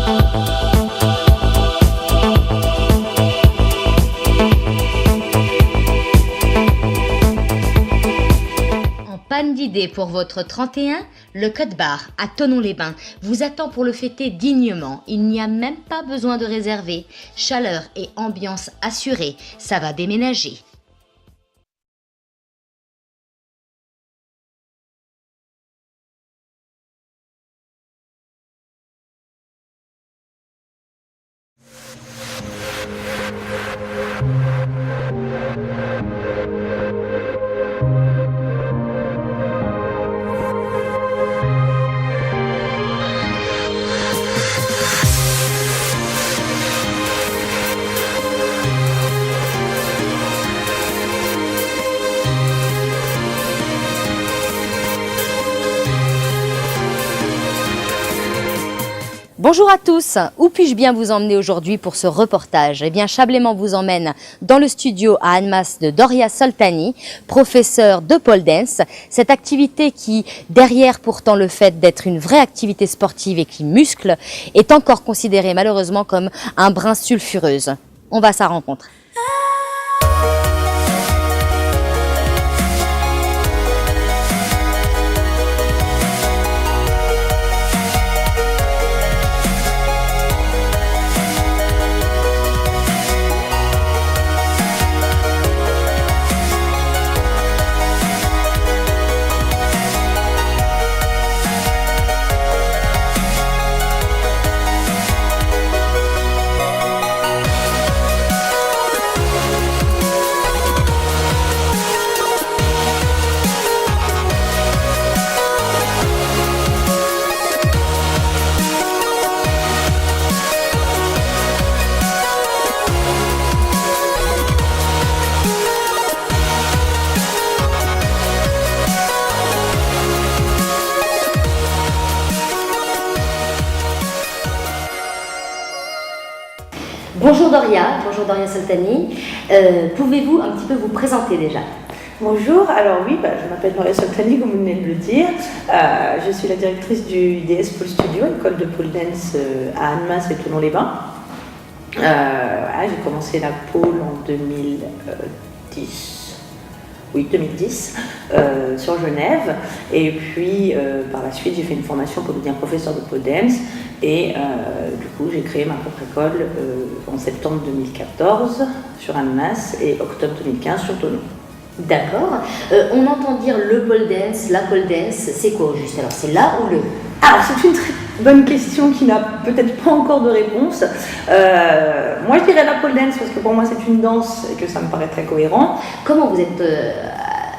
Panne d'idées pour votre 31, le Code Bar à Thonon-les-Bains vous attend pour le fêter dignement. Il n'y a même pas besoin de réserver. Chaleur et ambiance assurée, ça va déménager. Bonjour à tous, où puis-je bien vous emmener aujourd'hui pour ce reportage? Eh bien, Chablément vous emmène dans le studio à Annemasse de Doria Soltani, professeure de pole dance. Cette activité qui, derrière pourtant le fait d'être une vraie activité sportive et qui muscle, est encore considérée malheureusement comme un brin sulfureuse. On va à sa rencontre. Bonjour Doria Soltani. Pouvez-vous un petit peu vous présenter déjà? Bonjour, alors oui, je m'appelle Doria Soltani, comme vous venez de le dire. Je suis la directrice du DS Pole Studio, école de pole dance à Annemasse et Thonon-les-Bains. J'ai commencé la pole en 2010, sur Genève. Et puis, par la suite, j'ai fait une formation pour devenir professeur de pole dance. Et du coup, j'ai créé ma propre école en septembre 2014 sur Annemasse et octobre 2015 sur Thonon. D'accord. On entend dire le pole dance, la pole dance, c'est quoi au juste? Alors, c'est là ou le? Alors, c'est une très bonne question qui n'a peut-être pas encore de réponse. Moi, je dirais la pole dance parce que pour moi, c'est une danse et que ça me paraît très cohérent. Comment vous êtes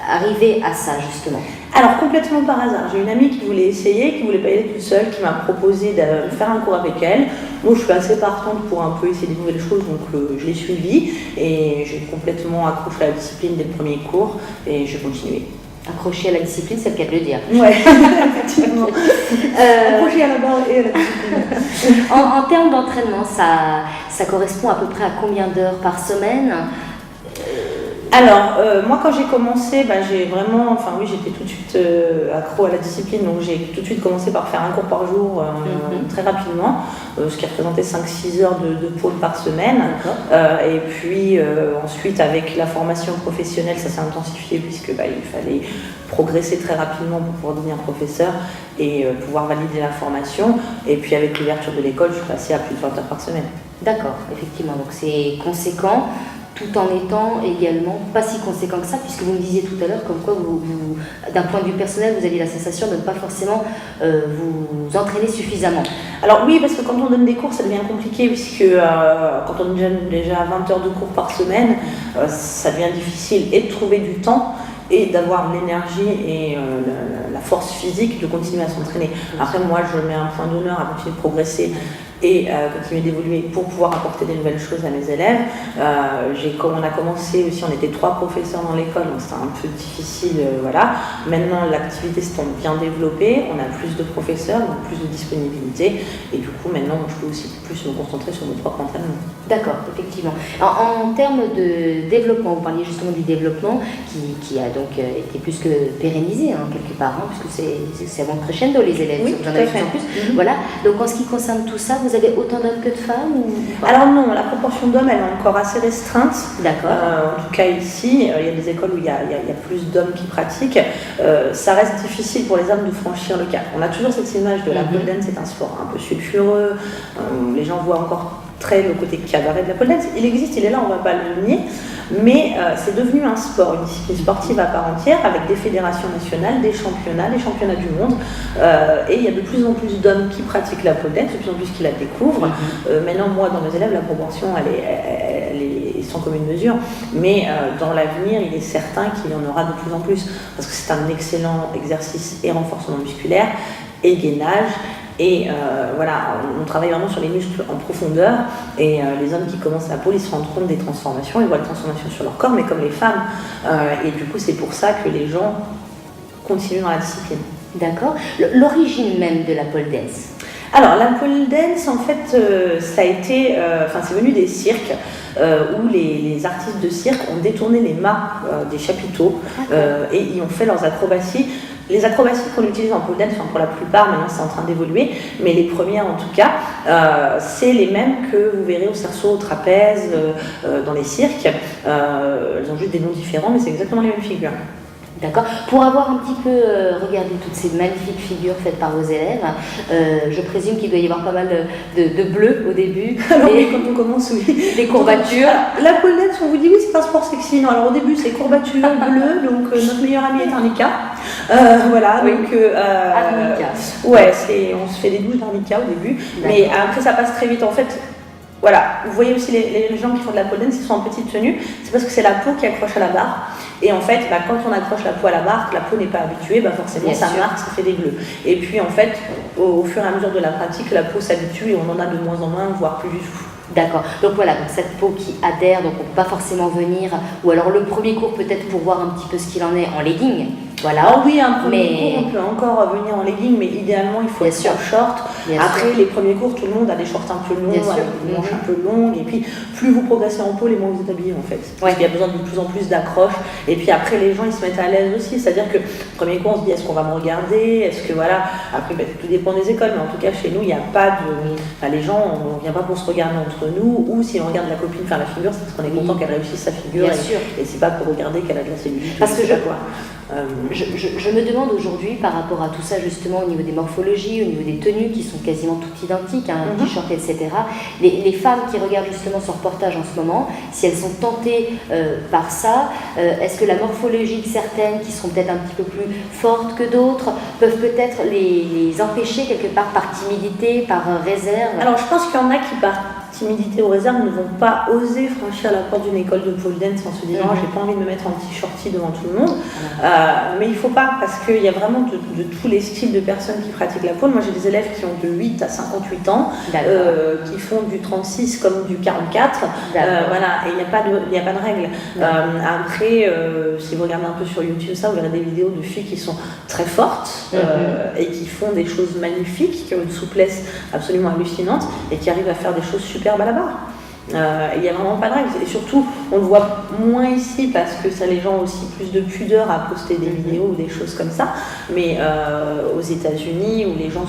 arrivé à ça, justement? Alors, complètement par hasard. J'ai une amie qui voulait essayer, qui voulait pas y aller toute seule, qui m'a proposé de faire un cours avec elle. Moi, je suis assez partante pour un peu essayer des nouvelles choses, donc je l'ai suivie et j'ai complètement accroché à la discipline dès le premier cours et j'ai continué. Accroché à la discipline, c'est le cas de le dire. Ouais, effectivement. Accroché à la barre et à la discipline. En termes d'entraînement, ça correspond à peu près à combien d'heures par semaine? Alors, moi quand j'ai commencé, j'étais tout de suite accro à la discipline, donc j'ai tout de suite commencé par faire un cours par jour très rapidement, ce qui représentait 5-6 heures de pole par semaine. Et puis ensuite, avec la formation professionnelle, ça s'est intensifié puisque il fallait progresser très rapidement pour pouvoir devenir professeur et pouvoir valider la formation. Et puis avec l'ouverture de l'école, je suis passée à plus de 20 heures par semaine. D'accord, effectivement, donc c'est conséquent, tout en étant également pas si conséquent que ça, puisque vous me disiez tout à l'heure comme quoi d'un point de vue personnel, vous aviez la sensation de ne pas forcément vous entraîner suffisamment. Alors oui, parce que quand on donne des cours, ça devient compliqué, puisque quand on donne déjà 20 heures de cours par semaine, ça devient difficile et de trouver du temps et d'avoir l'énergie et la force physique de continuer à s'entraîner. Après, moi, je mets un point d'honneur à continuer de progresser et continuer d'évoluer pour pouvoir apporter des nouvelles choses à mes élèves. On a commencé aussi, on était 3 professeurs dans l'école, donc c'était un peu difficile, voilà. Maintenant, l'activité s'est bien développée, on a plus de professeurs, donc plus de disponibilité, et du coup, maintenant, je peux aussi plus me concentrer sur mon propre entraînement. D'accord, effectivement. En termes de développement, vous parliez justement du développement qui a donc été plus que pérennisé, quelque part, puisque c'est avant crescendo les élèves, oui, vous en avez de plus en plus. Voilà. Donc en ce qui concerne tout ça, vous avez autant d'hommes que de femmes ou... Alors non, la proportion d'hommes, elle est encore assez restreinte. D'accord. En tout cas ici, il y a des écoles où il y a plus d'hommes qui pratiquent. Ça reste difficile pour les hommes de franchir le cap. On a toujours cette image de la pole dance, c'est un sport un peu sulfureux. Les gens voient encore très le côté cabaret de la pole dance. Il existe, il est là, on ne va pas le nier. Mais c'est devenu un sport, une discipline sportive à part entière, avec des fédérations nationales, des championnats du monde. Et il y a de plus en plus d'hommes qui pratiquent la pole dance, de plus en plus qui la découvrent. Maintenant, moi, dans mes élèves, la proportion, elle est sans commune mesure. Mais dans l'avenir, il est certain qu'il y en aura de plus en plus. Parce que c'est un excellent exercice et renforcement musculaire et gainage. Et voilà, on travaille vraiment sur les muscles en profondeur et les hommes qui commencent la pole, ils se rendent compte des transformations, ils voient les transformations sur leur corps, mais comme les femmes. Et du coup, c'est pour ça que les gens continuent dans la discipline. D'accord. L'origine même de la pole dance? Alors, la pole dance, en fait, ça a été, c'est venu des cirques où les artistes de cirque ont détourné les mâts des chapiteaux et ils ont fait leurs acrobaties. Les acrobaties qu'on utilise en pole dance, pour la plupart, maintenant c'est en train d'évoluer, mais les premières en tout cas, c'est les mêmes que vous verrez au cerceau, au trapèze, dans les cirques. Elles ont juste des noms différents, mais c'est exactement les mêmes figures. D'accord. Pour avoir un petit peu regardé toutes ces magnifiques figures faites par vos élèves, je présume qu'il doit y avoir pas mal de bleu au début. Alors oui, quand on commence, oui. Des courbatures. La pole dance, on vous dit oui, c'est un sport sexy. Non, alors au début, c'est courbature, bleu, donc notre meilleur ami est arnica. Voilà, oui. Donc... arnica. Ouais, on se fait des douches d'arnica au début, mais après ça passe très vite. En fait, voilà, vous voyez aussi les gens qui font de la pole dance, ils sont en petite tenue, c'est parce que c'est la peau qui accroche à la barre. Et en fait, quand on accroche la peau à la barre, que la peau n'est pas habituée, forcément ça marque, ça fait des bleus. Et puis en fait, au fur et à mesure de la pratique, la peau s'habitue et on en a de moins en moins, voire plus du tout. D'accord. Donc voilà, donc cette peau qui adhère, donc on ne peut pas forcément venir, ou alors le premier cours peut-être pour voir un petit peu ce qu'il en est en legging. Voilà. Ah oui, un premier cours, on peut encore venir en legging, mais idéalement, il faut être en short. Après, les premiers cours, tout le monde a des shorts un peu longs, avec des manches un peu longues. Et puis, plus vous progressez en pole, et moins vous êtes habillé, en fait. Parce qu'il y a besoin de plus en plus d'accroches. Et puis après, les gens, ils se mettent à l'aise aussi. C'est-à-dire que, premier cours, on se dit, est-ce qu'on va me regarder? Est-ce que, voilà. Après, tout dépend des écoles. Mais en tout cas, chez nous, il n'y a pas de... les gens, on ne vient pas pour se regarder entre nous. Ou si on regarde la copine faire la figure, c'est parce qu'on est content qu'elle réussisse sa figure. Et c'est pas pour regarder qu'elle a de la cellulite. Parce que je me demande aujourd'hui, par rapport à tout ça, justement, au niveau des morphologies, au niveau des tenues qui sont quasiment toutes identiques, t-shirt, etc., les femmes qui regardent justement ce reportage en ce moment, si elles sont tentées par ça, est-ce que la morphologie de certaines, qui sont peut-être un petit peu plus fortes que d'autres, peuvent peut-être les empêcher quelque part par timidité, par réserve? Alors, je pense qu'il y en a qui par timidité ou réserve ne vont pas oser franchir la porte d'une école de pole dance en se disant j'ai pas envie de me mettre en petit shorty devant tout le monde. Mais il faut pas, parce qu'il y a vraiment de tous les styles de personnes qui pratiquent la pole. Moi j'ai des élèves qui ont de 8 à 58 ans, qui font du 36 comme du 44. Voilà, et il n'y a pas de règle. Après, si vous regardez un peu sur YouTube, vous verrez des vidéos de filles qui sont très fortes et qui font des choses magnifiques, qui ont une souplesse absolument hallucinante et qui arrivent à faire des choses superbes à la barre. Il n'y a vraiment pas de règle. Et surtout, on le voit moins ici parce que ça, les gens ont aussi plus de pudeur à poster des vidéos ou des choses comme ça. Mais aux États-Unis, où les gens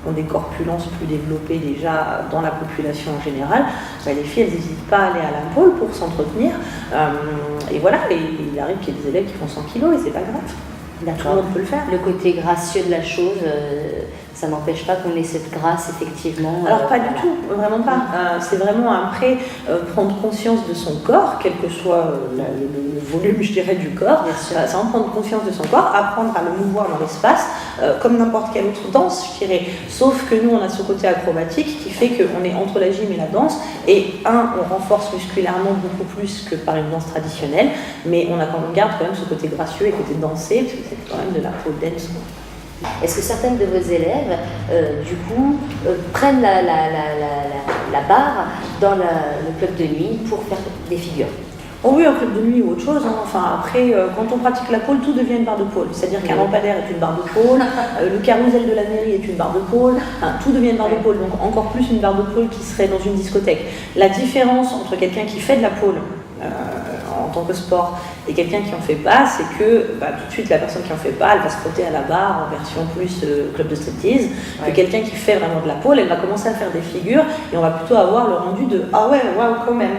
ont des corpulences plus développées déjà dans la population en général, les filles, elles n'hésitent pas à aller à la pole pour s'entretenir. Et voilà, il arrive qu'il y ait des élèves qui font 100 kilos et c'est pas grave. Tout le monde peut le faire. Le côté gracieux de la chose, ça n'empêche pas qu'on ait cette grâce, effectivement. Alors pas du tout, vraiment pas. C'est vraiment après prendre conscience de son corps, quel que soit le volume, je dirais, du corps. C'est vraiment prendre conscience de son corps, apprendre à le mouvoir dans l'espace, comme n'importe quelle autre danse, je dirais. Sauf que nous, on a ce côté acrobatique qui fait qu'on est entre la gym et la danse. Et on renforce musculairement beaucoup plus que par une danse traditionnelle, mais on garde quand même ce côté gracieux et côté dansé, parce que c'est quand même de la pole dance. Est-ce que certaines de vos élèves, du coup, prennent la barre dans le club de nuit pour faire des figures? Oh oui, un club de nuit ou autre chose. Après, quand on pratique la pole, tout devient une barre de pole. C'est-à-dire qu'un lampadaire est une barre de pole, le carrousel de la mairie est une barre de pole, tout devient une barre de pole. Donc encore plus une barre de pole qui serait dans une discothèque. La différence entre quelqu'un qui fait de la pole en tant que sport et quelqu'un qui en fait pas, c'est que tout de suite la personne qui en fait pas, elle va se frotter à la barre en version plus club de striptease, que quelqu'un qui fait vraiment de la pole, elle va commencer à faire des figures et on va plutôt avoir le rendu de ah ouais, waouh quand même.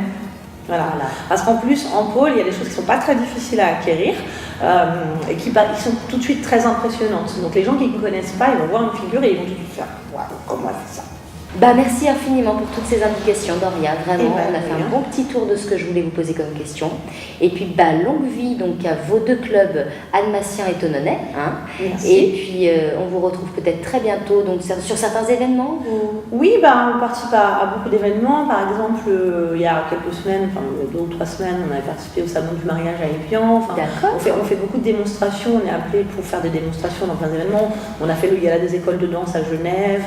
Voilà. Parce qu'en plus, en pole, il y a des choses qui sont pas très difficiles à acquérir et qui sont tout de suite très impressionnantes. Donc les gens qui ne connaissent pas, ils vont voir une figure et ils vont tout de suite faire waouh, comment elle fait ça. Merci infiniment pour toutes ces indications, Doria. Vraiment, on a fait un bon petit tour de ce que je voulais vous poser comme question. Et puis, longue vie donc à vos deux clubs, Annemassien et Tononnais. Merci. Et puis, on vous retrouve peut-être très bientôt donc, sur certains événements Oui, on participe à beaucoup d'événements. Par exemple, il y a quelques semaines, 2 ou 3 semaines, on a participé au salon du mariage à Évian. On fait beaucoup de démonstrations. On est appelé pour faire des démonstrations dans plein d'événements. On a fait le gala des écoles de danse à Genève.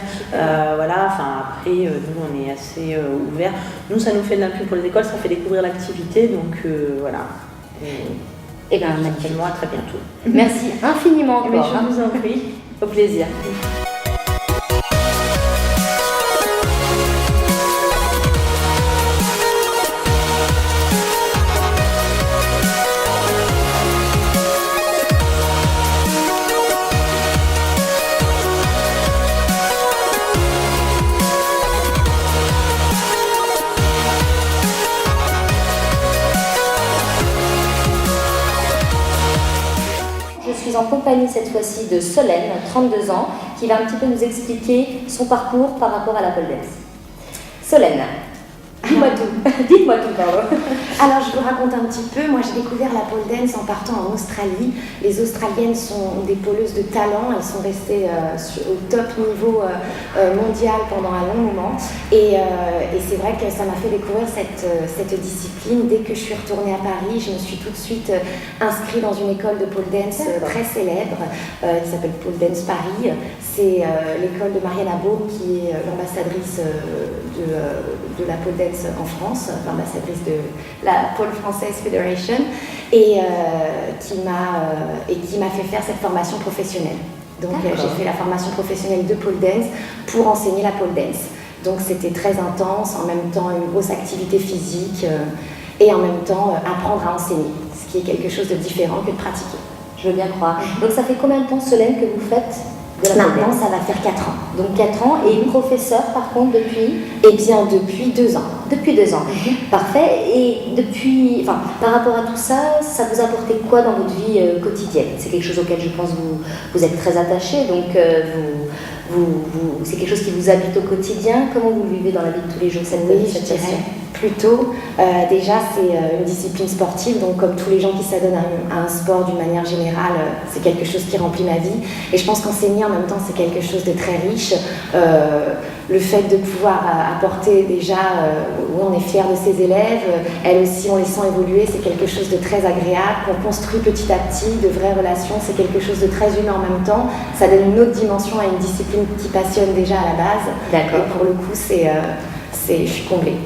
Après, nous, on est assez ouverts. Nous, ça nous fait de la pub pour les écoles, ça fait découvrir l'activité. Donc, voilà. Et naturellement, à très bientôt. Merci infiniment encore. Je vous en prie. Au plaisir. Je suis en compagnie cette fois-ci de Solène, 32 ans, qui va un petit peu nous expliquer son parcours par rapport à la pole dance. Solène, dis-moi tout. Dites-moi tout, pardon. Alors, je vous raconte un petit peu. Moi, j'ai découvert la pole dance en partant en Australie. Les Australiennes sont des poleuses de talent. Elles sont restées au top niveau mondial pendant un long moment. Et c'est vrai que ça m'a fait découvrir cette discipline. Dès que je suis retournée à Paris, je me suis tout de suite inscrite dans une école de pole dance très célèbre qui s'appelle Pole Dance Paris. C'est l'école de Marianne Baume qui est l'ambassadrice de la pole dance en France, l'ambassadrice de la Pole Française Federation, et qui m'a fait faire cette formation professionnelle. Donc j'ai fait la formation professionnelle de pole dance pour enseigner la pole dance. Donc c'était très intense, en même temps une grosse activité physique et en même temps apprendre à enseigner, ce qui est quelque chose de différent que de pratiquer. Je veux bien croire. Donc ça fait combien de temps, Solène, que vous faites de la pole dance? Maintenant, ça va faire 4 ans. Donc 4 ans, et professeur par contre depuis? Eh bien, depuis 2 ans. Depuis 2 ans, parfait. Et depuis, par rapport à tout ça, ça vous a apporté quoi dans votre vie quotidienne? C'est quelque chose auquel je pense vous êtes très attaché, donc c'est quelque chose qui vous habite au quotidien. Comment vous le vivez dans la vie de tous les jours, cette passion? Plutôt, déjà c'est une discipline sportive, donc comme tous les gens qui s'adonnent à un sport d'une manière générale, c'est quelque chose qui remplit ma vie. Et je pense qu'enseigner en même temps c'est quelque chose de très riche. Le fait de pouvoir apporter déjà, on est fiers de ses élèves, elles aussi on les sent évoluer, c'est quelque chose de très agréable, qu'on construit petit à petit, de vraies relations, c'est quelque chose de très humain en même temps. Ça donne une autre dimension à une discipline qui passionne déjà à la base. D'accord. Et pour le coup, je suis comblée.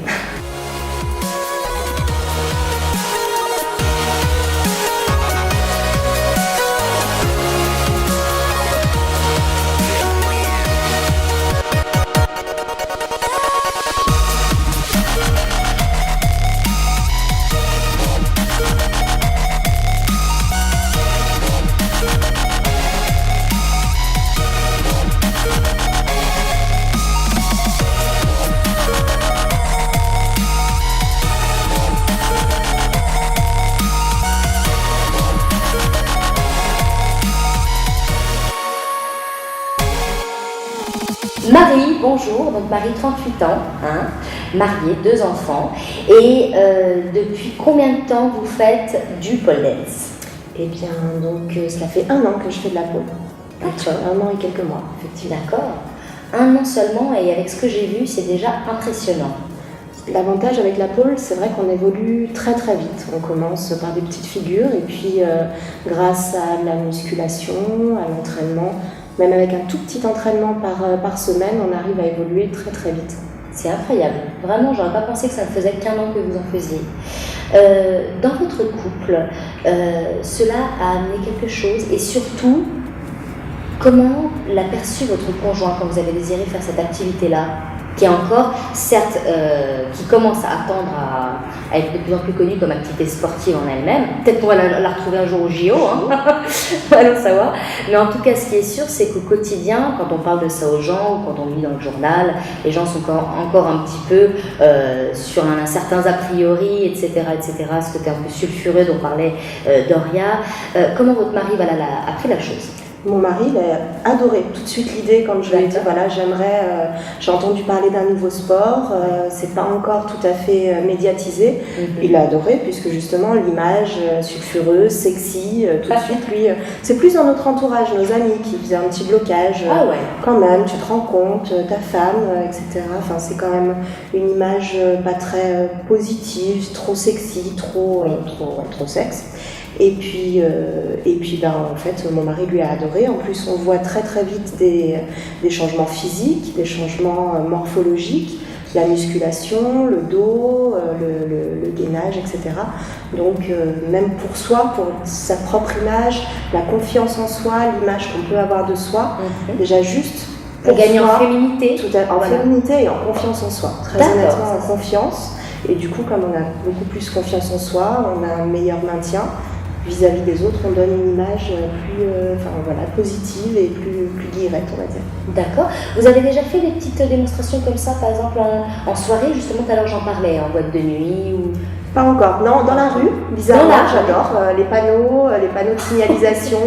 Marie, bonjour, donc Marie, 38 ans, mariée, 2 enfants, et depuis combien de temps vous faites du pole dance? Eh bien, donc, cela fait 1 an que je fais de la pole. D'accord. 1 an et quelques mois, effectivement. D'accord. 1 an seulement, et avec ce que j'ai vu, c'est déjà impressionnant. L'avantage avec la pole, c'est vrai qu'on évolue très très vite. On commence par des petites figures, et puis grâce à la musculation, à l'entraînement, même avec un tout petit entraînement par semaine, on arrive à évoluer très très vite. C'est incroyable. Vraiment, j'aurais pas pensé que ça ne faisait qu'1 an que vous en faisiez. Dans votre couple, cela a amené quelque chose, et surtout, comment l'a perçu votre conjoint quand vous avez désiré faire cette activité-là? qui est encore, certes, qui commence à attendre à être de plus en plus connue comme activité sportive en elle-même. Peut-être qu'on va la retrouver un jour au JO, hein. Allons savoir. Mais en tout cas, ce qui est sûr, c'est qu'au quotidien, quand on parle de ça aux gens, ou quand on lit dans le journal, les gens sont encore un petit peu sur certains a priori, etc., ce côté un peu sulfureux dont parlait Doria. Comment votre mari a pris la chose? Mon mari, il a adoré tout de suite l'idée quand je lui ai dit voilà, j'ai entendu parler d'un nouveau sport, c'est pas encore tout à fait médiatisé. Il a adoré puisque justement l'image sulfureuse, sexy, tout de suite lui, c'est plus dans notre entourage, nos amis qui faisaient un petit blocage. Quand même, tu te rends compte, ta femme, etc. Enfin, c'est quand même une image pas très positive, trop sexy, trop sexe. Et puis en fait, mon mari lui a adoré. En plus, on voit très très vite des changements physiques, des changements morphologiques, la musculation, le dos, le gainage, etc. Donc, même pour soi, pour sa propre image, la confiance en soi, l'image qu'on peut avoir de soi, déjà juste pour gagner en féminité. Féminité et en confiance en soi. Très honnêtement, en confiance. Et du coup, comme on a beaucoup plus confiance en soi, on a un meilleur maintien. Vis-à-vis des autres, on donne une image plus positive et plus directe, on va dire. D'accord. Vous avez déjà fait des petites démonstrations comme ça, par exemple en soirée, justement, tout à l'heure j'en parlais, en boîte de nuit ou... Pas encore. Non, dans la rue, bizarrement, j'adore. Les panneaux de signalisation,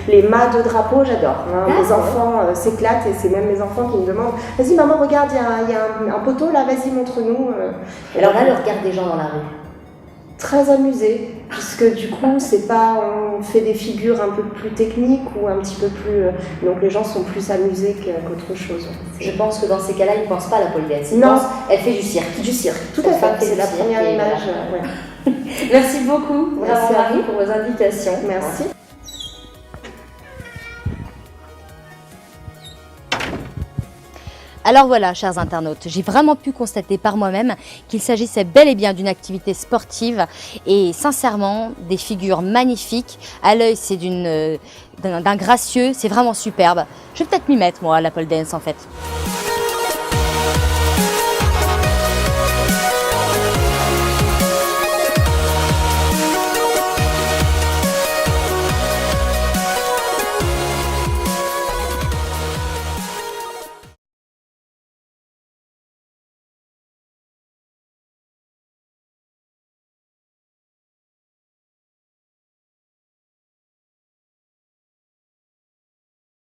les mâts de drapeau, j'adore. Mes enfants s'éclatent et c'est même mes enfants qui me demandent « Vas-y maman, regarde, il y a un poteau là, vas-y, montre-nous. » Alors là, le regard des gens dans la rue. Très amusé, puisque du coup, on fait des figures un peu plus techniques ou un petit peu plus... donc les gens sont plus amusés qu'autre chose. Je pense que dans ces cas-là, ils ne pensent pas à la pole dance. Non, elle fait du cirque. Du cirque, tout à fait. C'est la première image. Voilà. Merci beaucoup, Merci Marie, pour vos invitations. Merci. Alors voilà, chers internautes, j'ai vraiment pu constater par moi-même qu'il s'agissait bel et bien d'une activité sportive et sincèrement, des figures magnifiques. À l'œil, c'est d'un gracieux, c'est vraiment superbe. Je vais peut-être m'y mettre, moi, à la pole dance en fait.